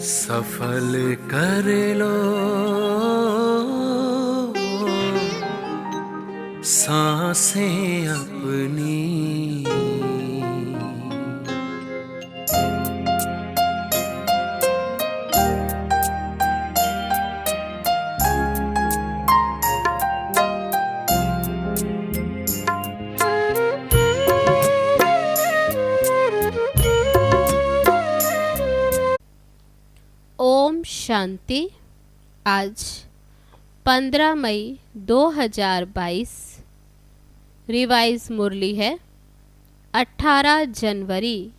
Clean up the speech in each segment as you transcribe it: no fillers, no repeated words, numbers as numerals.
सफल कर लो सांसें अपनी, ओम शांति। आज 15 मई 2022 रिवाइज मुरली है 18 जनवरी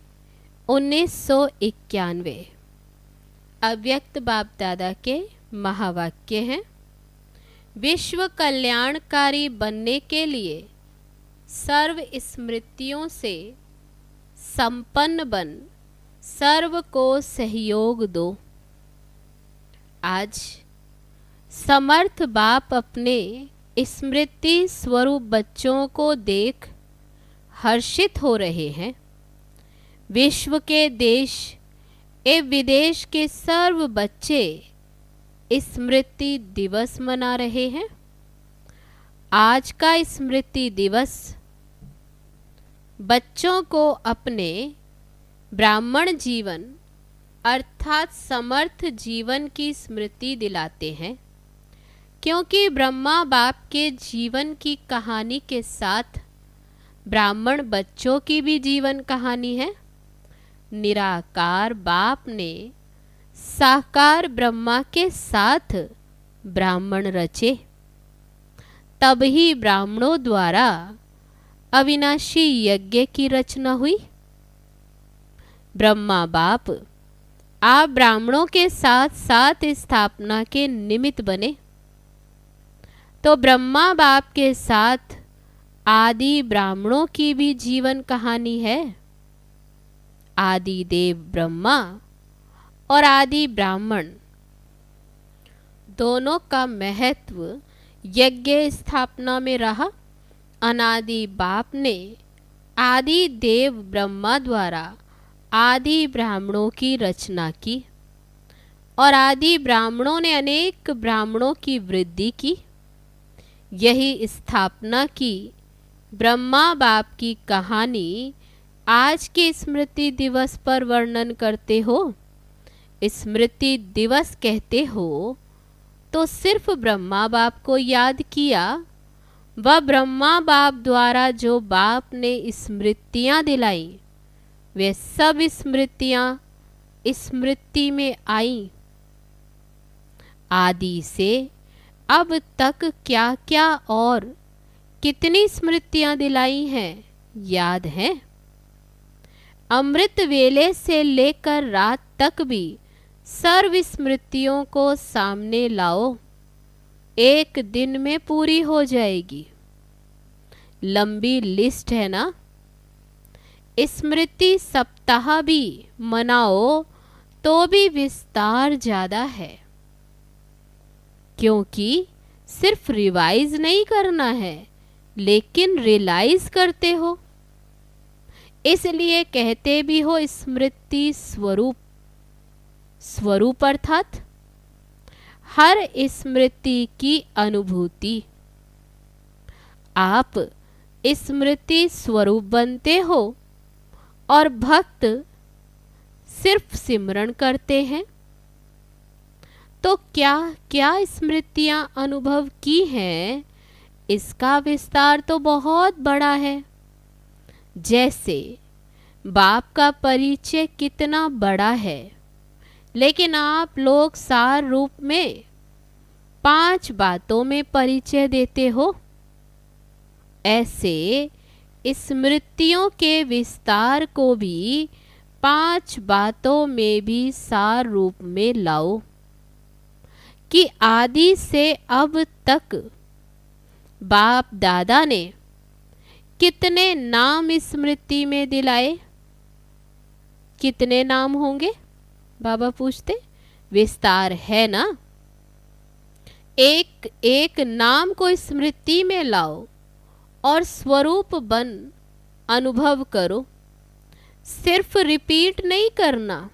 1991। अव्यक्त बाप दादा के महावाक्य हैं। विश्व कल्याणकारी बनने के लिए सर्व स्मृतियों से संपन्न बन सर्व को सहयोग दो। आज समर्थ बाप अपने स्मृति स्वरूप बच्चों को देख हर्षित हो रहे हैं। विश्व के देश एवं विदेश के सर्व बच्चे स्मृति दिवस मना रहे हैं। आज का स्मृति दिवस बच्चों को अपने ब्राह्मण जीवन अर्थात समर्थ जीवन की स्मृति दिलाते हैं, क्योंकि ब्रह्मा बाप के जीवन की कहानी के साथ ब्राह्मण बच्चों की भी जीवन कहानी है। निराकार बाप ने साकार ब्रह्मा के साथ ब्राह्मण रचे, तब ही ब्राह्मणों द्वारा अविनाशी यज्ञ की रचना हुई। ब्रह्मा बाप आप ब्राह्मणों के साथ साथ स्थापना के निमित्त बने, तो ब्रह्मा बाप के साथ आदि ब्राह्मणों की भी जीवन कहानी है। आदि देव ब्रह्मा और आदि ब्राह्मण दोनों का महत्व यज्ञ स्थापना में रहा। अनादि बाप ने आदि देव ब्रह्मा द्वारा आदि ब्राह्मणों की रचना की और आदि ब्राह्मणों ने अनेक ब्राह्मणों की वृद्धि की। यही स्थापना की ब्रह्मा बाप की कहानी आज के स्मृति दिवस पर वर्णन करते हो। स्मृति दिवस कहते हो तो सिर्फ ब्रह्मा बाप को याद किया। वह ब्रह्मा बाप द्वारा जो बाप ने स्मृतियाँ दिलाई, वे सब स्मृतियाँ स्मृति में आई। आदि से अब तक क्या क्या और कितनी स्मृतियाँ दिलाई हैं याद है। अमृत वेले से लेकर रात तक भी सर्व स्मृतियों को सामने लाओ, एक दिन में पूरी हो जाएगी। लंबी लिस्ट है ना। स्मृति सप्ताह भी मनाओ तो भी विस्तार ज़्यादा है, क्योंकि सिर्फ रिवाइज नहीं करना है लेकिन रियलाइज करते हो। इसलिए कहते भी हो स्मृति स्वरूप। स्वरूप अर्थात हर स्मृति की अनुभूति। आप स्मृति स्वरूप बनते हो और भक्त सिर्फ सिमरण करते हैं, तो क्या क्या स्मृतियां अनुभव की हैं, इसका विस्तार तो बहुत बड़ा है। जैसे बाप का परिचय कितना बड़ा है, लेकिन आप लोग सार रूप में 5 बातों में परिचय देते हो। ऐसे स्मृतियों के विस्तार को भी 5 बातों में भी सार रूप में लाओ कि आदि से अब तक बाप दादा ने कितने नाम स्मृति में दिलाए। कितने नाम होंगे बाबा पूछते। विस्तार है ना। एक एक नाम को स्मृति में लाओ और स्वरूप बन अनुभव करो। सिर्फ रिपीट नहीं करना,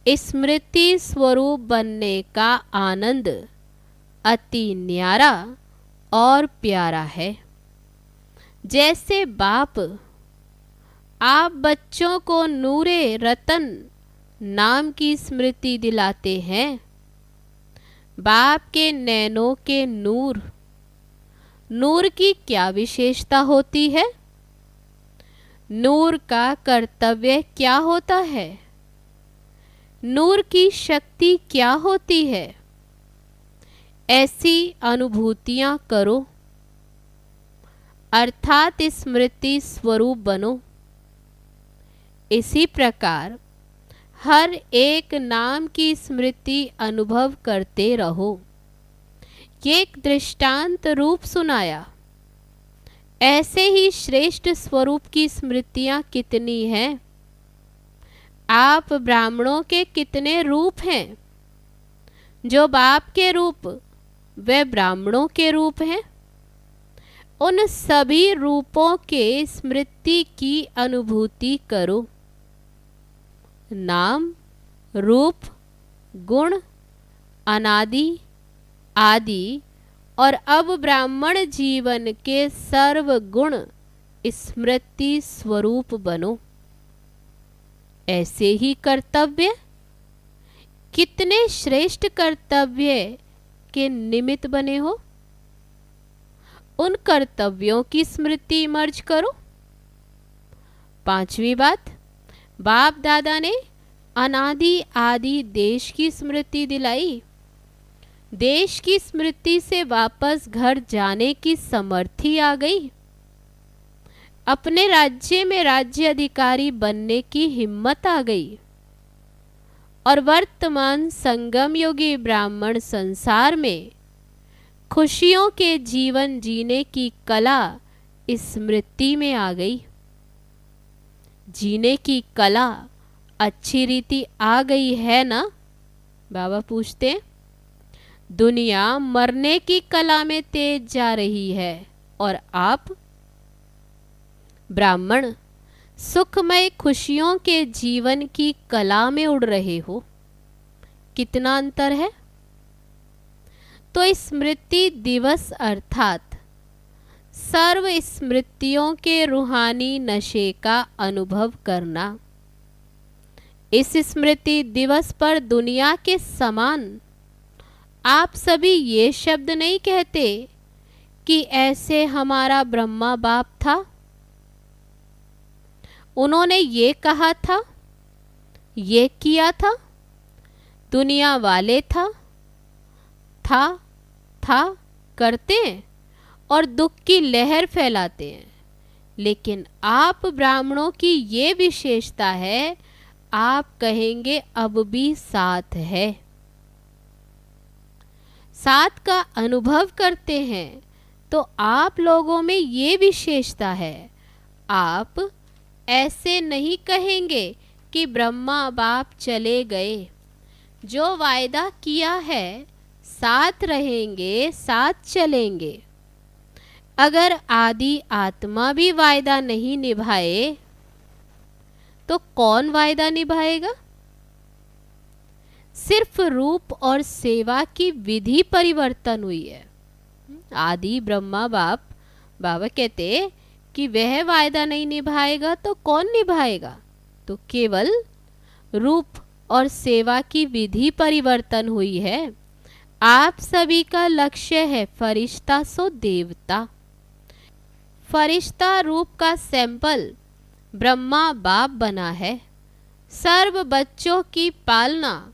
स्मृति स्वरूप बनने का आनंद अति न्यारा और प्यारा है। जैसे बाप आप बच्चों को नूरे रतन नाम की स्मृति दिलाते हैं, बाप के नैनों के नूर, नूर की क्या विशेषता होती है? नूर का कर्तव्य क्या होता है? नूर की शक्ति क्या होती है? ऐसी अनुभूतियां करो, अर्थात स्मृति स्वरूप बनो। इसी प्रकार हर एक नाम की स्मृति अनुभव करते रहो। ये एक दृष्टांत रूप सुनाया। ऐसे ही श्रेष्ठ स्वरूप की स्मृतियां कितनी हैं। आप ब्राह्मणों के कितने रूप हैं? जो बाप के रूप वे ब्राह्मणों के रूप हैं। उन सभी रूपों के स्मृति की अनुभूति करो। नाम, रूप, गुण, अनादि, आदि और अब ब्राह्मण जीवन के सर्व गुण स्मृति स्वरूप बनो। ऐसे ही कर्तव्य, कितने श्रेष्ठ कर्तव्य के निमित्त बने हो। उन कर्तव्यों की स्मृति मर्ज करो। पांचवी बात, बाप दादा ने अनादि आदि देश की स्मृति दिलाई। देश की स्मृति से वापस घर जाने की समर्थी आ गई। अपने राज्य में राज्य अधिकारी बनने की हिम्मत आ गई। और वर्तमान संगम योगी ब्राह्मण संसार में खुशियों के जीवन जीने की कला स्मृति में आ गई। जीने की कला अच्छी रीति आ गई है ना? बाबा पूछते हैं। दुनिया मरने की कला में तेज जा रही है और आप ब्राह्मण सुखमय खुशियों के जीवन की कला में उड़ रहे हो। कितना अंतर है। तो स्मृति दिवस अर्थात सर्व स्मृतियों के रूहानी नशे का अनुभव करना। इस स्मृति दिवस पर दुनिया के समान आप सभी ये शब्द नहीं कहते कि ऐसे हमारा ब्रह्मा बाप था, उन्होंने ये कहा था, ये किया था, दुनिया वाले था करते हैं और दुख की लहर फैलाते हैं। लेकिन आप ब्राह्मणों की ये विशेषता है, आप कहेंगे अब भी साथ है, साथ का अनुभव करते हैं। तो आप लोगों में ये विशेषता है। आप ऐसे नहीं कहेंगे कि ब्रह्मा बाप चले गए, जो वायदा किया है साथ रहेंगे, साथ चलेंगे। अगर आदि आत्मा भी वायदा नहीं निभाए तो कौन वायदा निभाएगा? सिर्फ रूप और सेवा की विधि परिवर्तन हुई है। आदि ब्रह्मा बाप बाबा कहते कि वह वायदा नहीं निभाएगा तो कौन निभाएगा? तो केवल रूप और सेवा की विधि परिवर्तन हुई है। आप सभी का लक्ष्य है फरिश्ता सो देवता। फरिश्ता रूप का सैंपल ब्रह्मा बाप बना है। सर्व बच्चों की पालना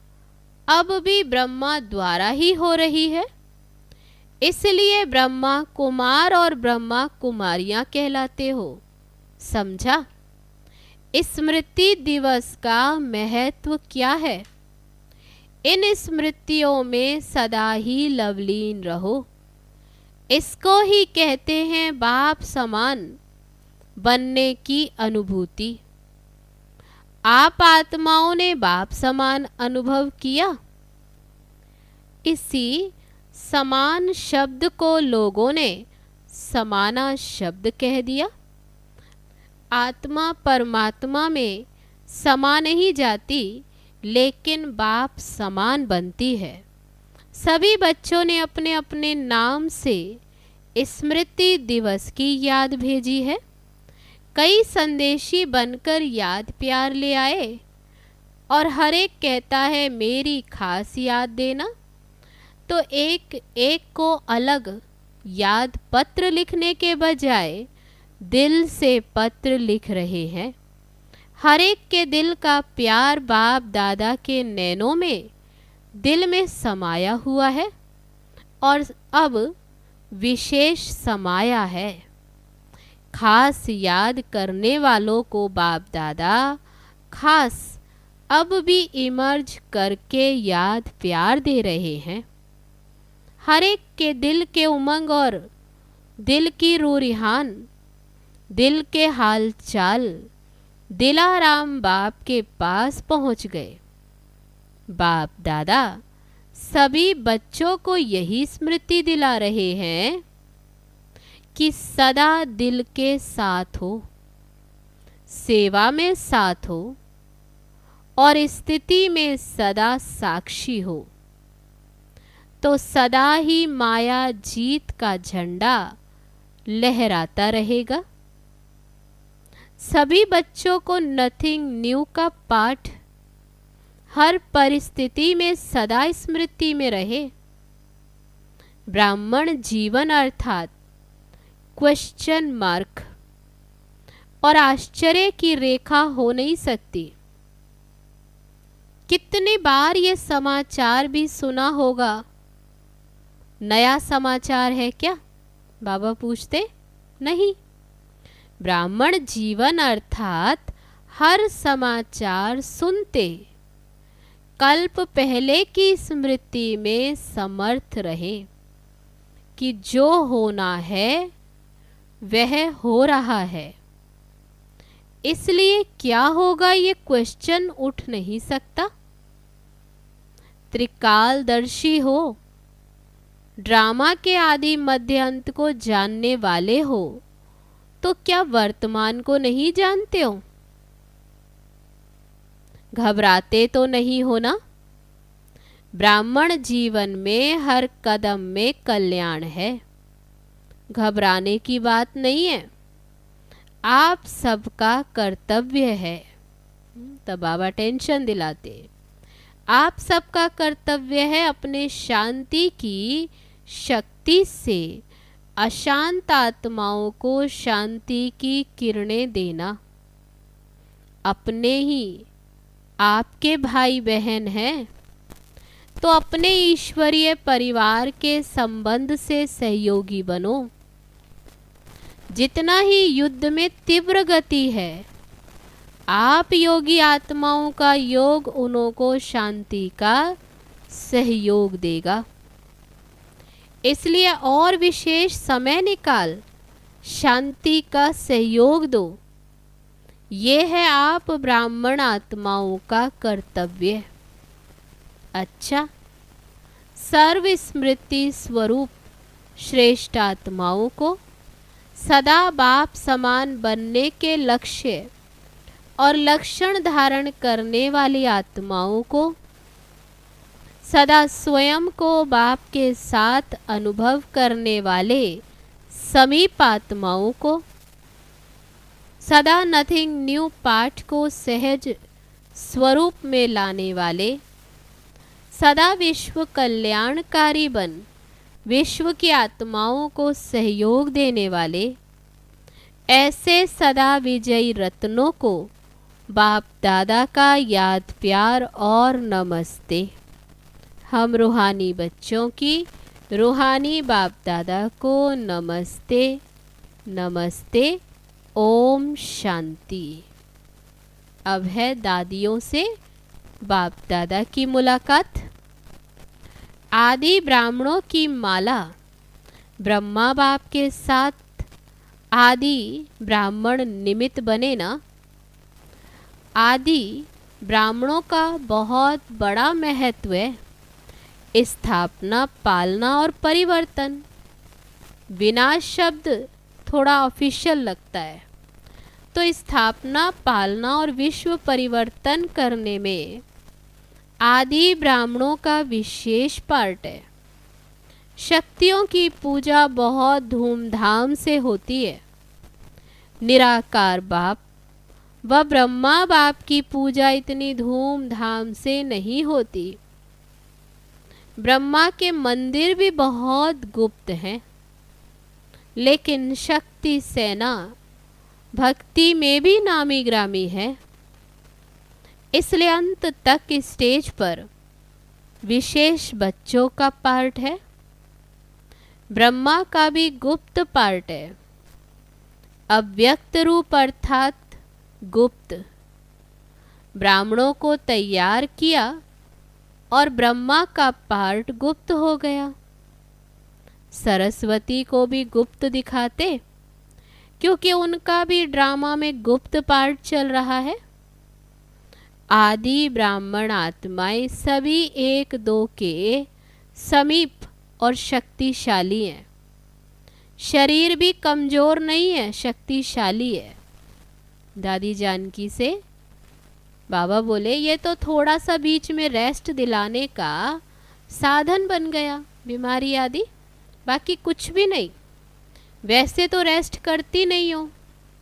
अब भी ब्रह्मा द्वारा ही हो रही है। इसलिए ब्रह्मा कुमार और ब्रह्मा कुमारियां कहलाते हो। समझा? स्मृति दिवस का महत्व क्या है? इन स्मृतियों में सदा ही लवलीन रहो। इसको ही कहते हैं बाप समान बनने की अनुभूति। आप आत्माओं ने बाप समान अनुभव किया। इसी समान शब्द को लोगों ने समाना शब्द कह दिया। आत्मा परमात्मा में समा नहीं जाती, लेकिन बाप समान बनती है। सभी बच्चों ने अपने अपने नाम से स्मृति दिवस की याद भेजी है। कई संदेशी बनकर याद प्यार ले आए और हर एक कहता है मेरी खास याद देना। तो एक एक को अलग याद पत्र लिखने के बजाय दिल से पत्र लिख रहे हैं। हर एक के दिल का प्यार बाप दादा के नैनों में दिल में समाया हुआ है और अब विशेष समाया है। खास याद करने वालों को बाप दादा खास अब भी इमर्ज करके याद प्यार दे रहे हैं। हर एक के दिल के उमंग और दिल की रूरिहान, दिल के हाल चाल दिलाराम बाप के पास पहुंच गए। बाप दादा सभी बच्चों को यही स्मृति दिला रहे हैं कि सदा दिल के साथ हो, सेवा में साथ हो और स्थिति में सदा साक्षी हो, तो सदा ही माया जीत का झंडा लहराता रहेगा। सभी बच्चों को नथिंग न्यू का पाठ हर परिस्थिति में सदा स्मृति में रहे। ब्राह्मण जीवन अर्थात क्वेश्चन मार्क और आश्चर्य की रेखा हो नहीं सकती। कितनी बार ये समाचार भी सुना होगा, नया समाचार है क्या? बाबा पूछते नहीं। ब्राह्मण जीवन अर्थात हर समाचार सुनते कल्प पहले की स्मृति में समर्थ रहे कि जो होना है वह हो रहा है। इसलिए क्या होगा ये क्वेश्चन उठ नहीं सकता। त्रिकालदर्शी हो, ड्रामा के आदि मध्य अंत को जानने वाले हो, तो क्या वर्तमान को नहीं जानते हो? घबराते तो नहीं हो ना? ब्राह्मण जीवन में हर कदम में कल्याण है, घबराने की बात नहीं है। आप सबका कर्तव्य है। तब बाबा टेंशन दिलाते, आप सबका कर्तव्य है अपने शांति की शक्ति से अशांत आत्माओं को शांति की किरणें देना। अपने ही आपके भाई बहन हैं तो अपने ईश्वरीय परिवार के संबंध से सहयोगी बनो। जितना ही युद्ध में तीव्र गति है, आप योगी आत्माओं का योग उन्हों को शांति का सहयोग देगा। इसलिए और विशेष समय निकाल शांति का सहयोग दो। ये है आप ब्राह्मण आत्माओं का कर्तव्य। अच्छा, सर्व स्मृति स्वरूप श्रेष्ठ आत्माओं को सदा बाप समान बनने के लक्ष्य और लक्षण धारण करने वाली आत्माओं को, सदा स्वयं को बाप के साथ अनुभव करने वाले समीप आत्माओं को, सदा नथिंग न्यू पाठ को सहज स्वरूप में लाने वाले, सदा विश्व कल्याणकारी बन विश्व की आत्माओं को सहयोग देने वाले, ऐसे सदा विजयी रत्नों को बाप दादा का याद प्यार और नमस्ते। हम रूहानी बच्चों की रूहानी बाप दादा को नमस्ते नमस्ते। ओम शांति। अब है दादियों से बाप दादा की मुलाकात। आदि ब्राह्मणों की माला ब्रह्मा बाप के साथ आदि ब्राह्मण निमित्त बने ना। आदि ब्राह्मणों का बहुत बड़ा महत्व है। स्थापना, पालना और परिवर्तन। विनाश शब्द थोड़ा ऑफिशियल लगता है, तो स्थापना, पालना और विश्व परिवर्तन करने में आदि ब्राह्मणों का विशेष पार्ट है। शक्तियों की पूजा बहुत धूमधाम से होती है। निराकार बाप व ब्रह्मा बाप की पूजा इतनी धूमधाम से नहीं होती। ब्रह्मा के मंदिर भी बहुत गुप्त हैं, लेकिन शक्ति सेना भक्ति में भी नामी ग्रामी है। इसलिए अंत तक स्टेज पर विशेष बच्चों का पार्ट है। ब्रह्मा का भी गुप्त पार्ट है। अव्यक्त रूप अर्थात गुप्त ब्राह्मणों को तैयार किया और ब्रह्मा का पार्ट गुप्त हो गया। सरस्वती को भी गुप्त दिखाते, क्योंकि उनका भी ड्रामा में गुप्त पार्ट चल रहा है। आदि ब्राह्मण आत्माएं सभी एक दो के समीप और शक्तिशाली हैं। शरीर भी कमजोर नहीं है, शक्तिशाली है। दादी जानकी से बाबा बोले, ये तो थोड़ा सा बीच में रेस्ट दिलाने का साधन बन गया, बीमारी आदि, बाकी कुछ भी नहीं। वैसे तो रेस्ट करती नहीं हो,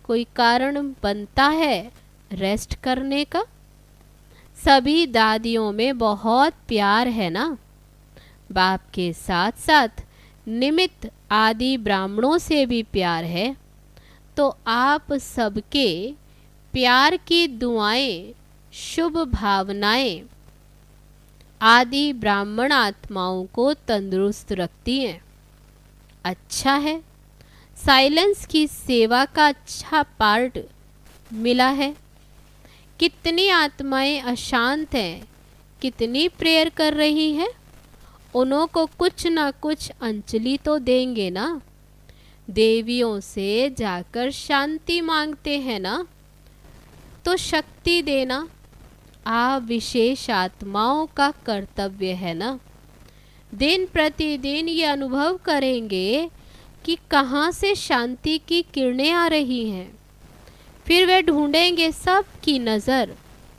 कोई कारण बनता है रेस्ट करने का। सभी दादियों में बहुत प्यार है ना। बाप के साथ साथ निमित्त आदि ब्राह्मणों से भी प्यार है। तो आप सबके प्यार की दुआएं, शुभ भावनाएं आदि ब्राह्मण आत्माओं को तंदुरुस्त रखती हैं। अच्छा है, साइलेंस की सेवा का अच्छा पार्ट मिला है। कितनी आत्माएं अशांत हैं, कितनी प्रेयर कर रही हैं, उन्हों को कुछ ना कुछ अंजलि तो देंगे ना। देवियों से जाकर शांति मांगते हैं ना, तो शक्ति देना आप विशेष आत्माओं का कर्तव्य है ना। दिन प्रतिदिन ये अनुभव करेंगे कि कहाँ से शांति की किरणें आ रही हैं। फिर वे ढूंढेंगे, सबकी नज़र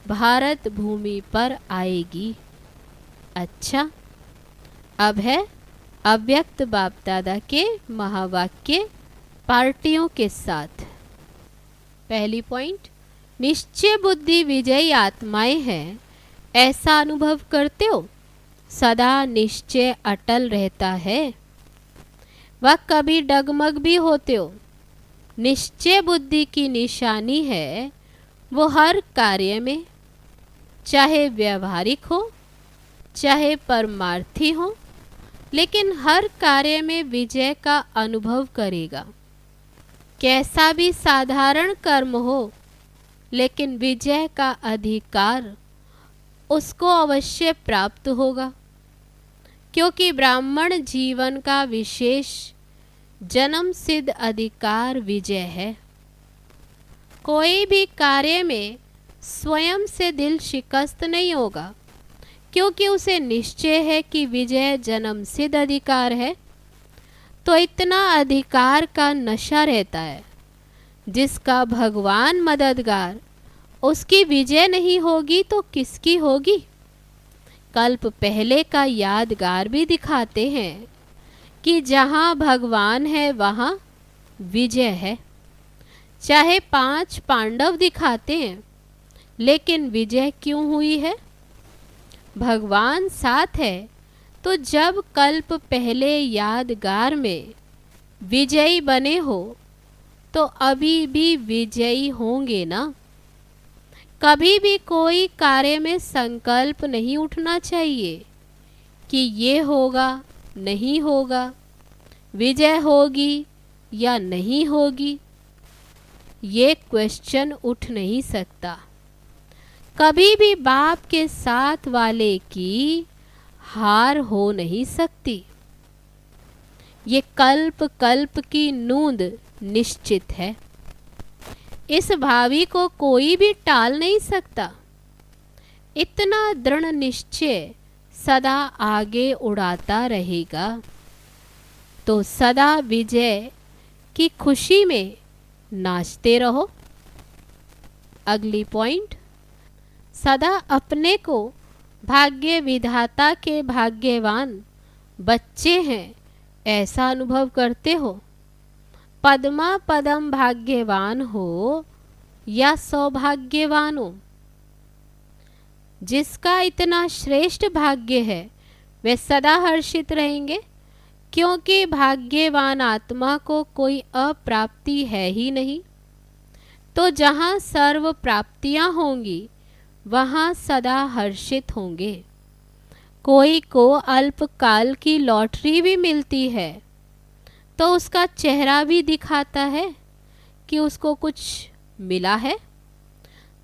भारत भूमि पर आएगी। अच्छा, अब है अव्यक्त बाप दादा के महावाक्य पार्टियों के साथ। पहली पॉइंट, निश्चय बुद्धि विजयी आत्माएं हैं, ऐसा अनुभव करते हो। सदा निश्चय अटल रहता है, वह कभी डगमग भी होते हो। निश्चय बुद्धि की निशानी है वो हर कार्य में, चाहे व्यवहारिक हो चाहे परमार्थी हो, लेकिन हर कार्य में विजय का अनुभव करेगा। कैसा भी साधारण कर्म हो, लेकिन विजय का अधिकार उसको अवश्य प्राप्त होगा, क्योंकि ब्राह्मण जीवन का विशेष जन्म सिद्ध अधिकार विजय है। कोई भी कार्य में स्वयं से दिल शिकस्त नहीं होगा, क्योंकि उसे निश्चय है कि विजय जन्म सिद्ध अधिकार है। तो इतना अधिकार का नशा रहता है, जिसका भगवान मददगार, उसकी विजय नहीं होगी तो किसकी होगी। कल्प पहले का यादगार भी दिखाते हैं कि जहाँ भगवान है वहाँ विजय है। चाहे 5 पांडव दिखाते हैं, लेकिन विजय क्यों हुई है? भगवान साथ है। तो जब कल्प पहले यादगार में विजयी बने हो, तो अभी भी विजयी होंगे ना। कभी भी कोई कार्य में संकल्प नहीं उठना चाहिए कि ये होगा नहीं होगा, विजय होगी या नहीं होगी। ये क्वेश्चन उठ नहीं सकता। कभी भी बाप के साथ वाले की हार हो नहीं सकती। ये कल्प कल्प की नूंद निश्चित है। इस भावी को कोई भी टाल नहीं सकता। इतना दृढ़ निश्चय सदा आगे उड़ाता रहेगा। तो सदा विजय की खुशी में नाचते रहो। अगली पॉइंट, सदा अपने को भाग्य विधाता के भाग्यवान बच्चे हैं ऐसा अनुभव करते हो। पद्मा पदम भाग्यवान हो या सौभाग्यवान हो, जिसका इतना श्रेष्ठ भाग्य है वे सदा हर्षित रहेंगे, क्योंकि भाग्यवान आत्मा को कोई अप्राप्ति है ही नहीं। तो जहाँ सर्व प्राप्तियाँ होंगी वहाँ सदा हर्षित होंगे। कोई को अल्पकाल की लॉटरी भी मिलती है तो उसका चेहरा भी दिखाता है कि उसको कुछ मिला है।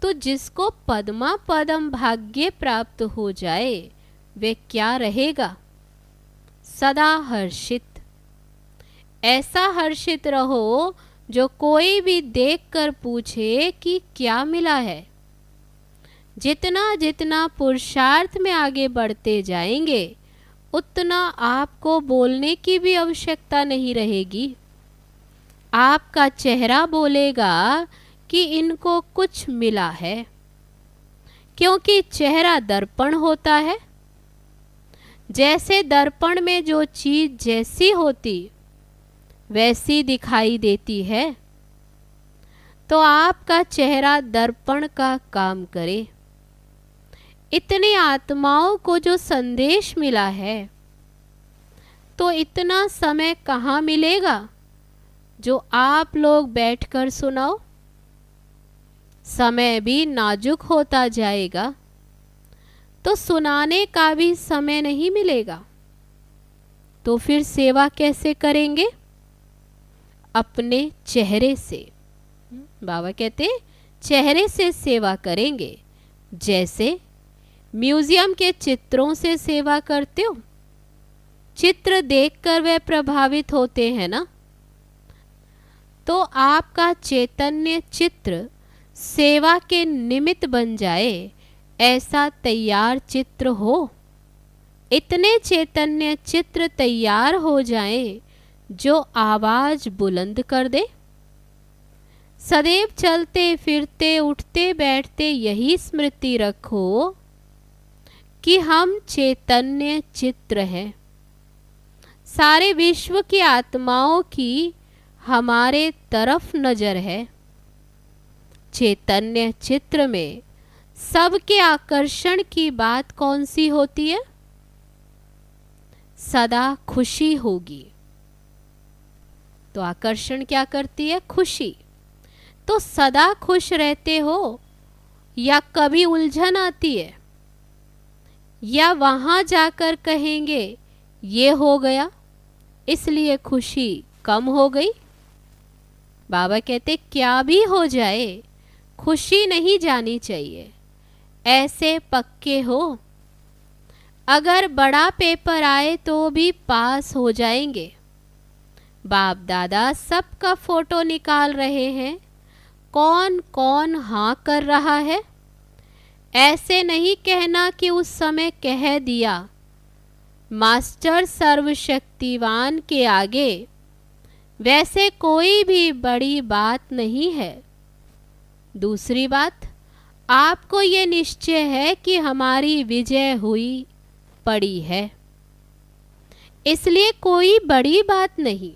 तो जिसको पद्मा पदम भाग्य प्राप्त हो जाए वे क्या रहेगा? सदा हर्षित। ऐसा हर्षित रहो जो कोई भी देखकर पूछे कि क्या मिला है। जितना जितना पुरुषार्थ में आगे बढ़ते जाएंगे उतना आपको बोलने की भी आवश्यकता नहीं रहेगी। आपका चेहरा बोलेगा कि इनको कुछ मिला है, क्योंकि चेहरा दर्पण होता है। जैसे दर्पण में जो चीज जैसी होती वैसी दिखाई देती है, तो आपका चेहरा दर्पण का काम करे। इतनी आत्माओं को जो संदेश मिला है, तो इतना समय कहाँ मिलेगा जो आप लोग बैठकर सुनाओ। समय भी नाजुक होता जाएगा तो सुनाने का भी समय नहीं मिलेगा। तो फिर सेवा कैसे करेंगे? अपने चेहरे से। बाबा कहते चेहरे से सेवा करेंगे। जैसे म्यूजियम के चित्रों से सेवा करते हो, चित्र देखकर वे प्रभावित होते हैं ना। तो आपका चैतन्य चित्र सेवा के निमित्त बन जाए, ऐसा तैयार चित्र हो। इतने चैतन्य चित्र तैयार हो जाए जो आवाज बुलंद कर दे। सदैव चलते फिरते उठते बैठते यही स्मृति रखो कि हम चैतन्य चित्र हैं। सारे विश्व की आत्माओं की हमारे तरफ नजर है। चैतन्य चित्र में सबके आकर्षण की बात कौन सी होती है? सदा खुशी होगी। तो आकर्षण क्या करती है? खुशी। तो सदा खुश रहते हो या कभी उलझन आती है, या वहां जाकर कहेंगे ये हो गया इसलिए खुशी कम हो गई। बाबा कहते क्या भी हो जाए खुशी नहीं जानी चाहिए। ऐसे पक्के हो, अगर बड़ा पेपर आए तो भी पास हो जाएंगे। बाप दादा सबका फोटो निकाल रहे हैं, कौन कौन हाँ कर रहा है। ऐसे नहीं कहना कि उस समय कह दिया। मास्टर सर्वशक्तिवान के आगे वैसे कोई भी बड़ी बात नहीं है। दूसरी बात, आपको ये निश्चय है कि हमारी विजय हुई पड़ी है, इसलिए कोई बड़ी बात नहीं।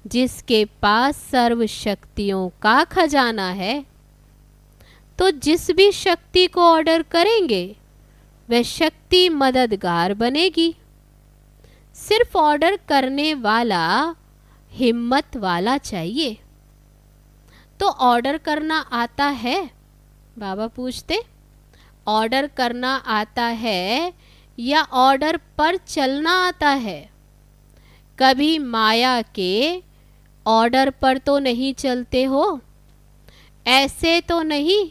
जिसके पास सर्व शक्तियों का खजाना है, तो जिस भी शक्ति को ऑर्डर करेंगे वह शक्ति मददगार बनेगी। सिर्फ ऑर्डर करने वाला हिम्मत वाला चाहिए। तो ऑर्डर करना आता है? बाबा पूछते ऑर्डर करना आता है या ऑर्डर पर चलना आता है? कभी माया के ऑर्डर पर तो नहीं चलते हो। ऐसे तो नहीं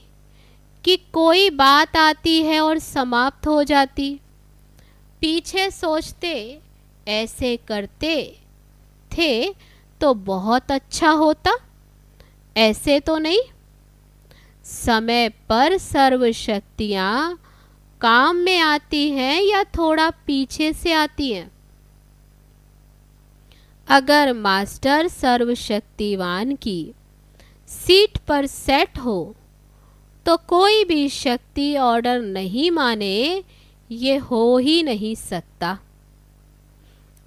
कि कोई बात आती है और समाप्त हो जाती। पीछे सोचते ऐसे करते थे तो बहुत अच्छा होता। ऐसे तो नहीं। समय पर सर्व शक्तियाँ काम में आती हैं या थोड़ा पीछे से आती हैं। अगर मास्टर सर्वशक्तिवान की सीट पर सेट हो तो कोई भी शक्ति ऑर्डर नहीं माने ये हो ही नहीं सकता।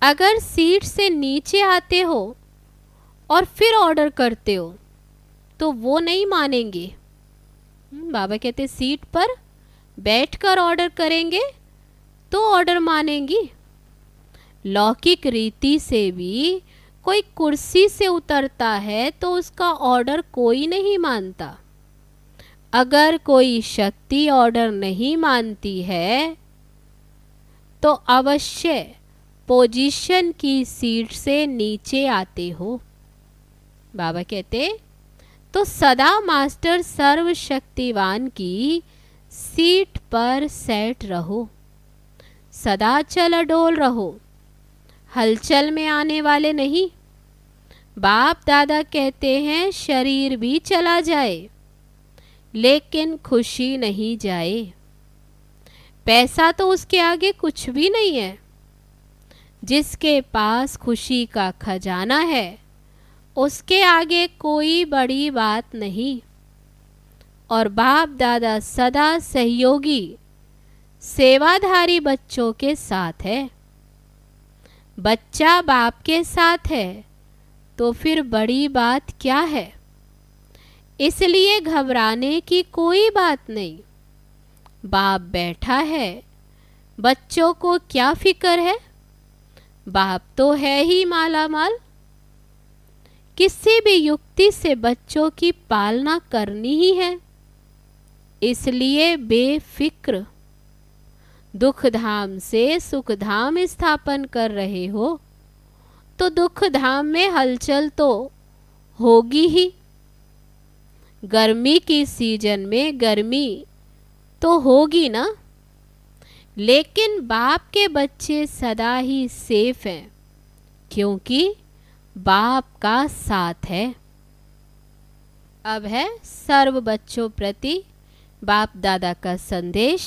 अगर सीट से नीचे आते हो और फिर ऑर्डर करते हो तो वो नहीं मानेंगे। बाबा कहते सीट पर बैठकर ऑर्डर करेंगे तो ऑर्डर मानेंगी। लौकिक रीति से भी कोई कुर्सी से उतरता है तो उसका ऑर्डर कोई नहीं मानता। अगर कोई शक्ति ऑर्डर नहीं मानती है तो अवश्य पोजीशन की सीट से नीचे आते हो। बाबा कहते तो सदा मास्टर सर्वशक्तिवान की सीट पर सेट रहो, सदा चल डोल रहो, हलचल में आने वाले नहीं। बाप दादा कहते हैं शरीर भी चला जाए लेकिन खुशी नहीं जाए। पैसा तो उसके आगे कुछ भी नहीं है। जिसके पास खुशी का खजाना है उसके आगे कोई बड़ी बात नहीं। और बाप दादा सदा सहयोगी सेवाधारी बच्चों के साथ है। बच्चा बाप के साथ है तो फिर बड़ी बात क्या है। इसलिए घबराने की कोई बात नहीं। बाप बैठा है, बच्चों को क्या फिक्र है। बाप तो है ही माला माल। किसी भी युक्ति से बच्चों की पालना करनी ही है। इसलिए बेफिक्र दुख धाम से सुख धाम स्थापन कर रहे हो तो दुख धाम में हलचल तो होगी ही। गर्मी की सीजन में गर्मी तो होगी ना, लेकिन बाप के बच्चे सदा ही सेफ हैं क्योंकि बाप का साथ है। अब है सर्व बच्चों प्रति बाप दादा का संदेश।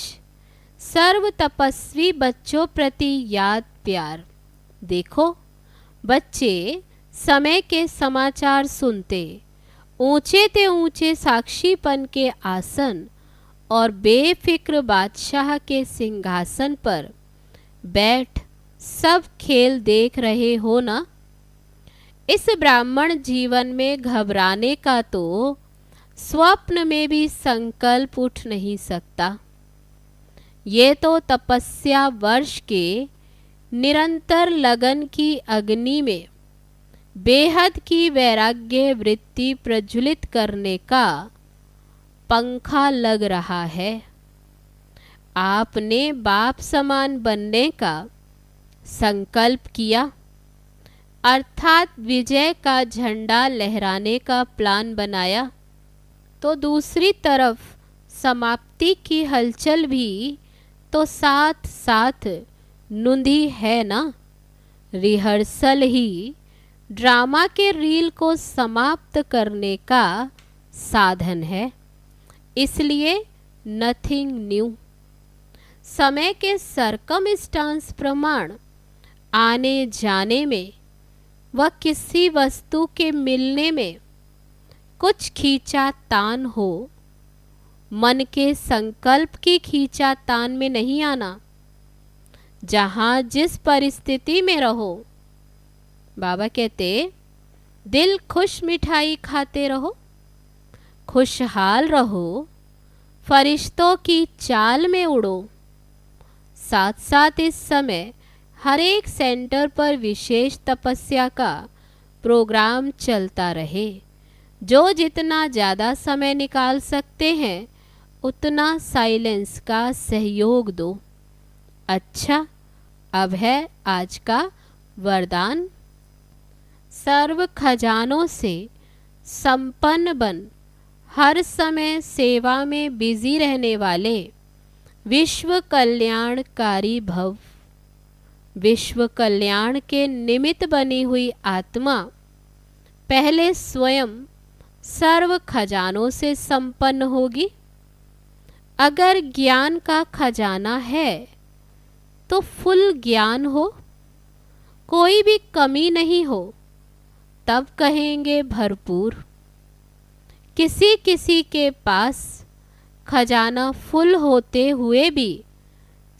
सर्व तपस्वी बच्चों प्रति याद प्यार। देखो बच्चे समय के समाचार सुनते, ऊंचे ते ऊंचे साक्षीपन के आसन और बेफिक्र बादशाह के सिंहासन पर बैठ सब खेल देख रहे हो ना। इस ब्राह्मण जीवन में घबराने का तो स्वप्न में भी संकल्प उठ नहीं सकता। ये तो तपस्या वर्ष के निरंतर लगन की अग्नि में बेहद की वैराग्य वृत्ति प्रज्वलित करने का पंखा लग रहा है। आपने बाप समान बनने का संकल्प किया, अर्थात विजय का झंडा लहराने का प्लान बनाया, तो दूसरी तरफ समाप्ति की हलचल भी तो साथ साथ नूंधी है ना। रिहर्सल ही ड्रामा के रील को समाप्त करने का साधन है। इसलिए नथिंग न्यू। समय के सरकमस्टांस प्रमाण आने जाने में व किसी वस्तु के मिलने में कुछ खींचातान हो, मन के संकल्प की खींचातान में नहीं आना। जहाँ जिस परिस्थिति में रहो, बाबा कहते दिल खुश मिठाई खाते रहो, खुशहाल रहो, फरिश्तों की चाल में उड़ो। साथ साथ इस समय हर एक सेंटर पर विशेष तपस्या का प्रोग्राम चलता रहे। जो जितना ज़्यादा समय निकाल सकते हैं उतना साइलेंस का सहयोग दो। अच्छा, अब है आज का वरदान। सर्व खजानों से संपन्न बन हर समय सेवा में बिजी रहने वाले विश्व कल्याणकारी भव। विश्व कल्याण के निमित्त बनी हुई आत्मा पहले स्वयं सर्व खजानों से संपन्न होगी। अगर ज्ञान का खजाना है तो फुल ज्ञान हो, कोई भी कमी नहीं हो, तब कहेंगे भरपूर। किसी किसी के पास खजाना फुल होते हुए भी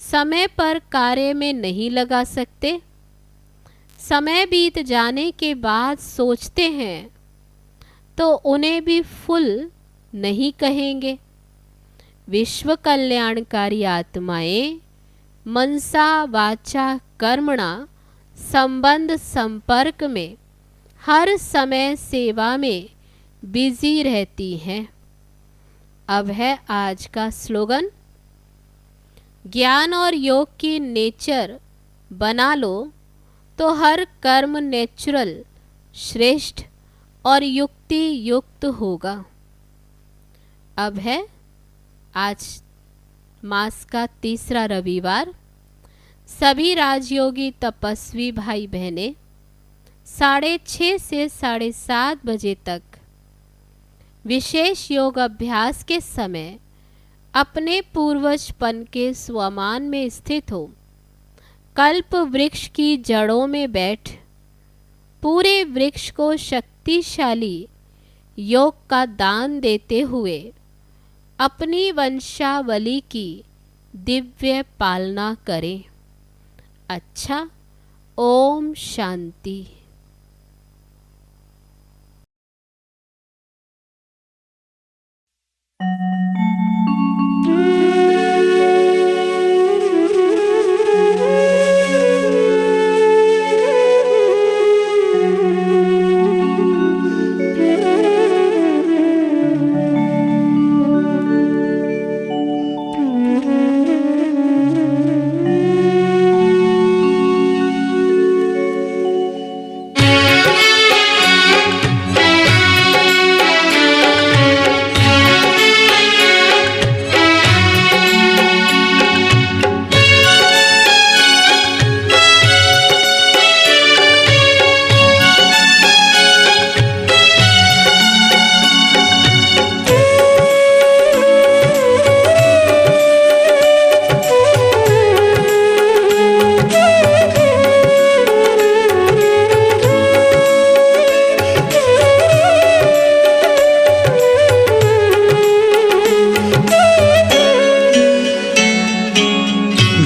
समय पर कार्य में नहीं लगा सकते। समय बीत जाने के बाद सोचते हैं तो उन्हें भी फुल नहीं कहेंगे। विश्व कल्याणकारी आत्माएं मनसा वाचा कर्मणा संबंध संपर्क में हर समय सेवा में बिजी रहती हैं। अब है आज का स्लोगन, ज्ञान और योग की नेचर बना लो तो हर कर्म नेचुरल, श्रेष्ठ और युक्ति युक्त होगा। अब है आज मास का तीसरा रविवार। सभी राजयोगी तपस्वी भाई बहनें 6:30 से 7:30 बजे तक विशेष योग अभ्यास के समय अपने पूर्वजपन के स्वमान में स्थित हो कल्प वृक्ष की जड़ों में बैठ पूरे वृक्ष को शक्तिशाली योग का दान देते हुए अपनी वंशावली की दिव्य पालना करें। अच्छा, ओम शांति।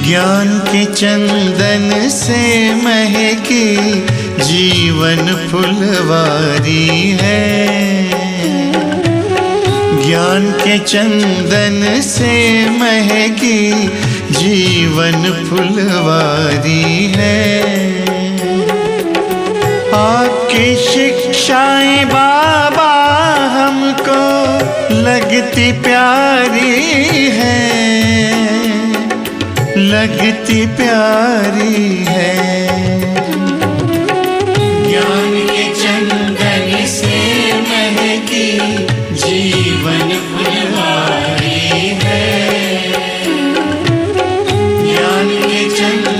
ज्ञान के चंदन से महकी जीवन फुलवारी है। ज्ञान के चंदन से महकी जीवन फुलवारी है। आपकी शिक्षाएं बाबा हमको लगती प्यारी है, लगती प्यारी है।